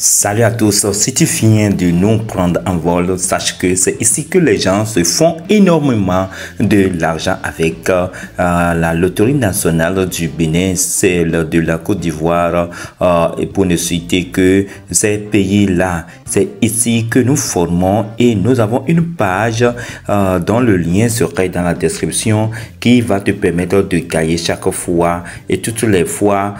Salut à tous, si tu viens de nous prendre en vol, sache que c'est ici que les gens se font énormément de l'argent avec la loterie nationale du Bénin, celle de la Côte d'Ivoire et pour ne citer que ces pays-là. C'est ici que nous formons et nous avons une page dont le lien serait dans la description qui va te permettre de gagner chaque fois et toutes les fois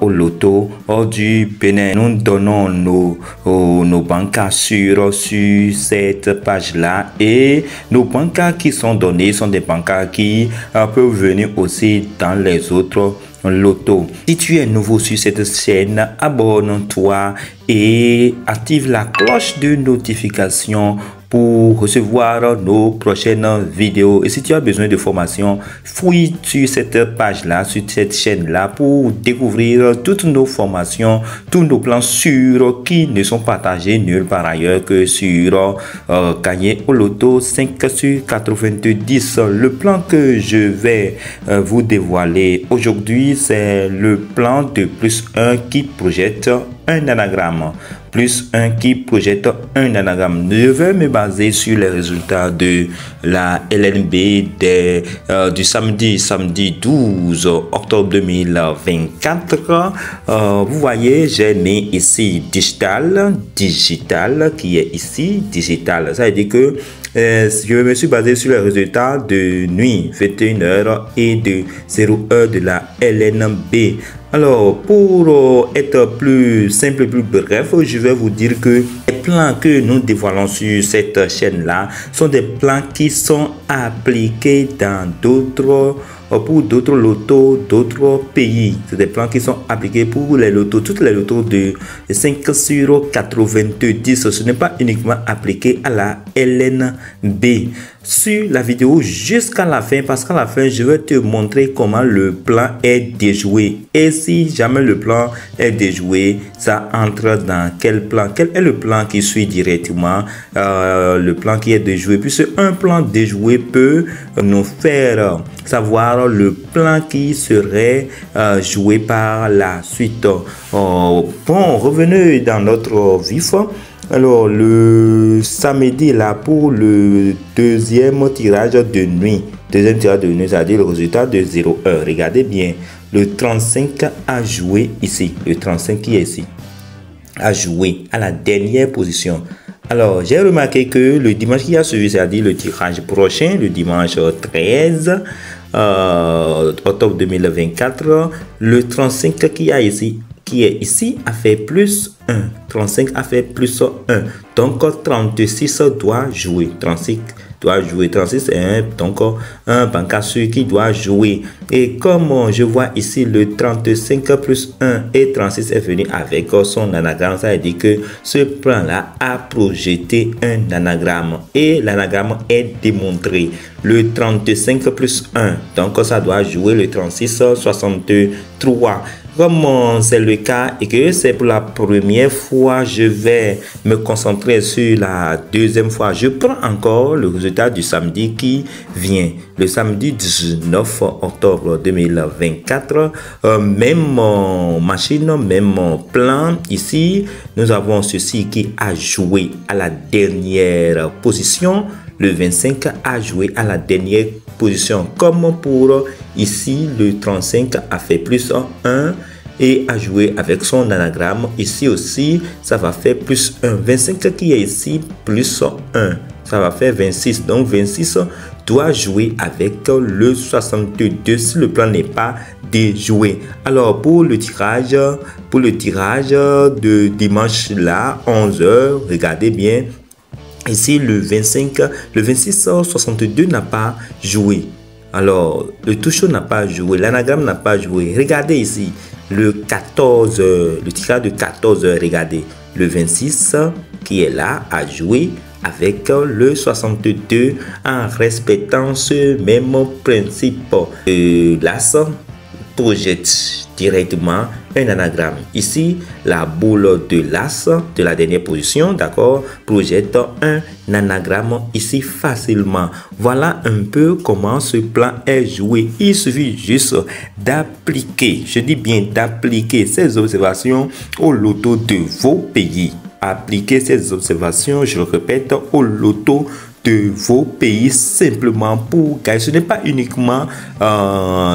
au loto du Bénin. Nous donnons nos bancaires sur cette page-là et nos bancaires qui sont donnés sont des bancaires qui peuvent venir aussi dans les autres loto. Si tu es nouveau sur cette chaîne, abonne-toi et active la cloche de notification pour recevoir nos prochaines vidéos. Et si tu as besoin de formation, fouille sur cette page-là, sur cette chaîne-là pour découvrir toutes nos formations, tous nos plans sûrs qui ne sont partagés nulle part ailleurs que sur gagner au loto 5 sur 90. Le plan que je vais vous dévoiler aujourd'hui, c'est le plan de plus 1 qui projette un anagramme. Plus 1 qui projette un anagramme. Je vais me baser sur les résultats de la LNB du samedi 12 octobre 2024. Vous voyez, j'ai mis ici digital qui est ici, digital. Ça veut dire que je me suis basé sur les résultats de nuit 21h et de 0h de la LNB. Alors, pour être plus simple, plus bref, je vais vous dire que les plans que nous dévoilons sur cette chaîne-là sont des plans qui sont appliqués dans pour d'autres lotos, d'autres pays. C'est des plans qui sont appliqués pour les lotos, toutes les lotos de 5 sur 90. Ce n'est pas uniquement appliqué à la LNB. Sur la vidéo jusqu'à la fin, parce qu'à la fin, je vais te montrer comment le plan est déjoué. Et si jamais le plan est déjoué, ça entre dans quel plan? Quel est le plan qui suit directement le plan qui est déjoué? Puisque un plan déjoué peut nous faire savoir le plan qui serait joué par la suite. Bon, revenez dans notre vif. Alors, le samedi, là, pour le deuxième tirage de nuit, c'est-à-dire le résultat de 0 heure. Regardez bien, le 35 a joué ici, le 35 qui est ici, a joué à la dernière position. Alors, j'ai remarqué que le dimanche qui a suivi, c'est-à-dire le tirage prochain, le dimanche 13 octobre 2024, le 35 qui est ici a fait plus 1. 35 a fait plus 1. Donc 36 doit jouer. 36 doit jouer. 36 est donc un bancaire qui doit jouer. Et comme je vois ici le 35 plus 1 et 36 est venu avec son anagramme, ça veut dire que ce plan-là a projeté un anagramme. Et l'anagramme est démontré. Le 35 plus 1. Donc ça doit jouer le 36 63. Comme c'est le cas et que c'est pour la première fois, je vais me concentrer sur la deuxième fois. Je prends encore le résultat du samedi qui vient. Le samedi 19 octobre 2024, même machine, même plan. Ici, nous avons ceci qui a joué à la dernière position. Le 25 a joué à la dernière position. Comme pour ici, le 35 a fait plus 1 et a joué avec son anagramme. Ici aussi, ça va faire plus 1. 25 qui est ici, plus 1. Ça va faire 26. Donc, 26 doit jouer avec le 62 si le plan n'est pas déjoué. Alors, pour le tirage de dimanche là, 11h, regardez bien. Ici, le 25, le 26, 62 n'a pas joué. Alors, le touchon n'a pas joué, l'anagramme n'a pas joué. Regardez ici, le 14, le tirage de 14, regardez. Le 26 qui est là a joué avec le 62 en respectant ce même principe. L'as projette directement un anagramme. Ici, la boule de l'as de la dernière position, d'accord, projette un anagramme ici facilement. Voilà un peu comment ce plan est joué. Il suffit juste d'appliquer, je dis bien d'appliquer ces observations au loto de vos pays. Appliquer ces observations, je le répète, au loto de vos pays simplement pour gagner. Ce n'est pas uniquement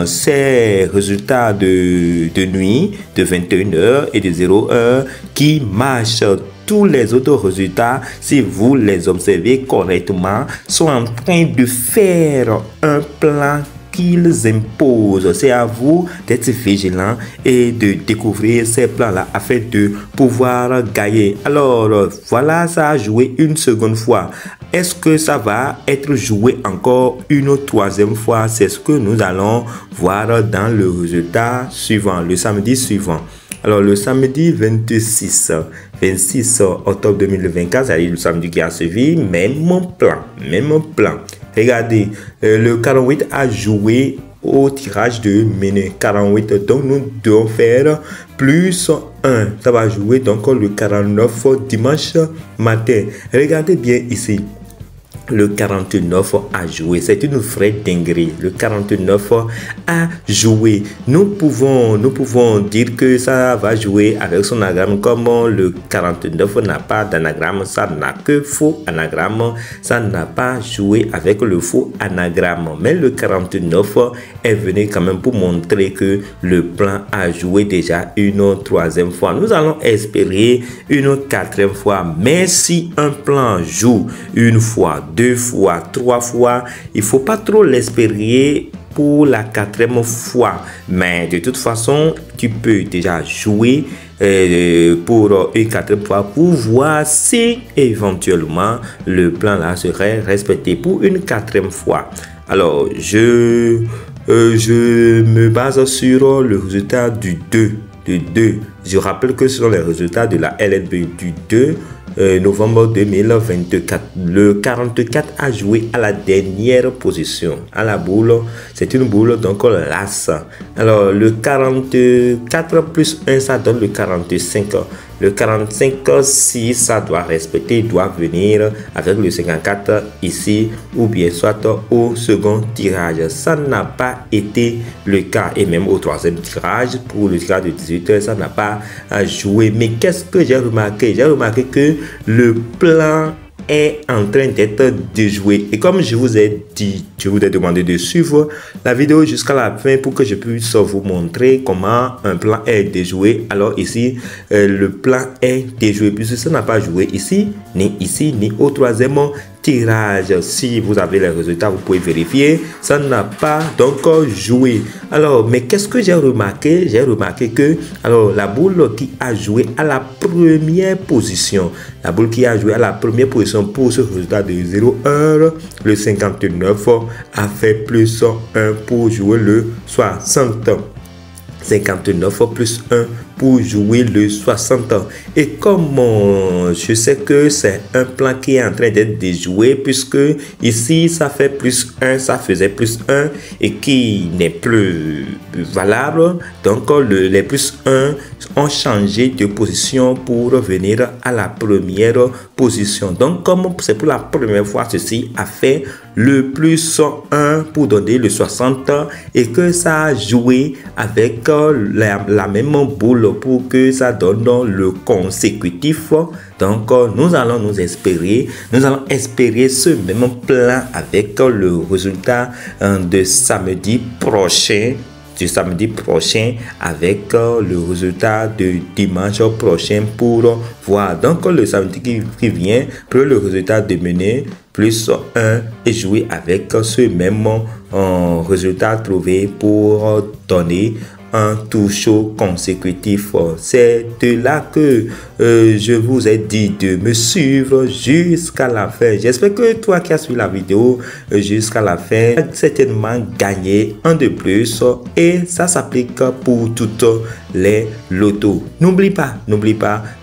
ces résultats de nuit de 21h et de 0h qui marchent. Tous les autres résultats, si vous les observez correctement, sont en train de faire un plan qu'ils imposent. C'est à vous d'être vigilant et de découvrir ces plans-là afin de pouvoir gagner. Alors, voilà, ça a joué une seconde fois. Est-ce que ça va être joué encore une troisième fois? C'est ce que nous allons voir dans le résultat suivant, le samedi suivant. Alors, le samedi 26 octobre 2024, c'est-à-dire le samedi qui a suivi, même plan. Regardez, le 48 a joué au tirage de Méné 48. Donc, nous devons faire plus 1. Ça va jouer donc le 49 dimanche matin. Regardez bien ici. Le 49 a joué. C'est une vraie dinguerie. Le 49 a joué. Nous pouvons dire que ça va jouer avec son anagramme. Comme le 49 n'a pas d'anagramme, ça n'a que faux anagramme. Ça n'a pas joué avec le faux anagramme. Mais le 49 est venu quand même pour montrer que le plan a joué déjà une troisième fois. Nous allons espérer une quatrième fois. Mais si un plan joue une fois, 2 fois, 3 fois, il ne faut pas trop l'espérer pour la quatrième fois. Mais de toute façon, tu peux déjà jouer pour une quatrième fois pour voir si éventuellement le plan là serait respecté pour une quatrième fois. Alors, je me base sur le résultat du 2. Je rappelle que ce sont les résultats de la LNB du 2 novembre 2024. Le 44 a joué à la dernière position, à la boule. C'est une boule, donc l'as. Alors, le 44 plus 1, ça donne le 45. Le 45, si ça doit respecter, doit venir avec le 54 ici, ou bien soit au second tirage. Ça n'a pas été le cas. Et même au troisième tirage, pour le tirage de 18 heures, ça n'a pas joué. Mais qu'est-ce que j'ai remarqué? J'ai remarqué que le plan est en train d'être déjoué. Et comme je vous ai dit, je vous ai demandé de suivre la vidéo jusqu'à la fin pour que je puisse vous montrer comment un plan est déjoué. Alors ici, le plan est déjoué puisque ça n'a pas joué ici, ni au troisième tirage. Si vous avez les résultats, vous pouvez vérifier. Ça n'a pas donc joué. Alors, mais qu'est-ce que j'ai remarqué? J'ai remarqué que alors la boule qui a joué à la première position, la boule qui a joué à la première position pour ce résultat de 0,1, le 59 a fait plus 1 pour jouer le 60. 59 plus 1 pour jouer le 60. Et comme je sais que c'est un plan qui est en train d'être déjoué, puisque ici ça fait plus 1, ça faisait plus 1 et qui n'est plus valable. Donc les plus 1 ont changé de position pour venir à la première position. Donc comme c'est pour la première fois, ceci a fait le plus 1 pour donner le 60 et que ça a joué avec la même boule pour que ça donne le consécutif. Donc nous allons espérer ce même plan avec le résultat de samedi prochain. Avec le résultat de dimanche prochain pour voir. Donc le samedi qui vient, pour le résultat de Méné plus 1 et jouer avec ce même résultat trouvé pour donner un touche consécutif. C'est de là que je vous ai dit de me suivre jusqu'à la fin. J'espère que toi qui as suivi la vidéo jusqu'à la fin, certainement gagné un de plus, et ça s'applique pour toutes les lotos. N'oublie pas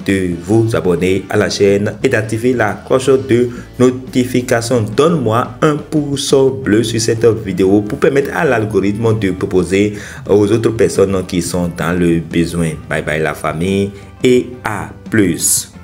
de vous abonner à la chaîne et d'activer la cloche de notification. Donne-moi un pouce bleu sur cette vidéo pour permettre à l'algorithme de proposer aux autres personnes qui sont dans le besoin. Bye bye la famille et à plus.